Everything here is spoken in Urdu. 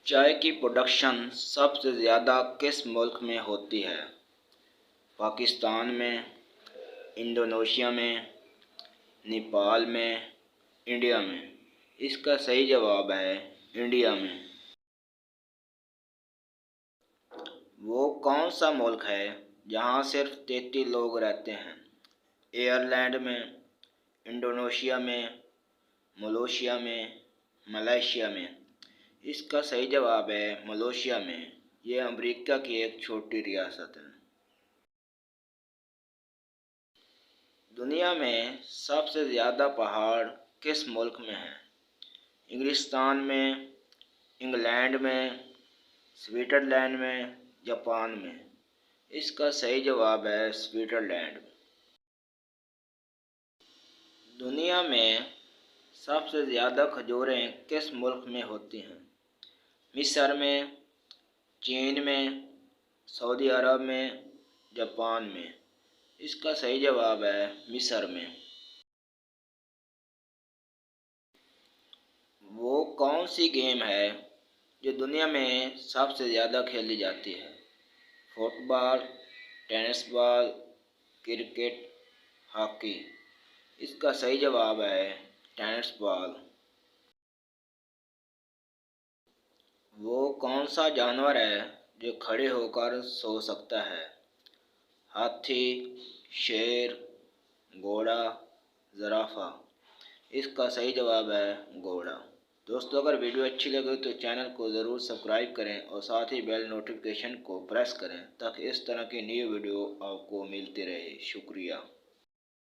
چائے کی پروڈکشن سب سے زیادہ کس ملک میں ہوتی ہے؟ پاکستان میں، انڈونیشیا میں، نیپال میں، انڈیا میں؟ اس کا صحیح جواب ہے انڈیا میں۔ وہ کون سا ملک ہے جہاں صرف 33 لوگ رہتے ہیں؟ آئرلینڈ میں، انڈونیشیا میں، ملائیشیا میں، ملائیشیا میں؟ اس کا صحیح جواب ہے ملائیشیا میں۔ یہ امریکہ کی ایک چھوٹی ریاست ہے۔ دنیا میں سب سے زیادہ پہاڑ کس ملک میں ہیں؟ انگلستان میں، انگلینڈ میں، سوئٹزرلینڈ میں، جاپان میں؟ اس کا صحیح جواب ہے سوئٹزرلینڈ۔ دنیا میں سب سے زیادہ کھجوریں کس ملک میں ہوتی ہیں؟ مصر میں، چین میں، سعودی عرب میں، جاپان میں؟ اس کا صحیح جواب ہے مصر میں۔ وہ کون سی گیم ہے جو دنیا میں سب سے زیادہ کھیلی جاتی ہے؟ فٹ بال، ٹینس بال، کرکٹ، ہاکی؟ اس کا صحیح جواب ہے ٹینس بال۔ وہ کون سا جانور ہے جو کھڑے ہو کر سو سکتا ہے؟ ہاتھی، شیر، گھوڑا، زرافہ؟ اس کا صحیح جواب ہے گھوڑا۔ دوستو، اگر ویڈیو اچھی لگے تو چینل کو ضرور سبسکرائب کریں اور ساتھ ہی بیل نوٹیفیکیشن کو پریس کریں تاکہ اس طرح کی نیو ویڈیو آپ کو ملتی رہے۔ شکریہ۔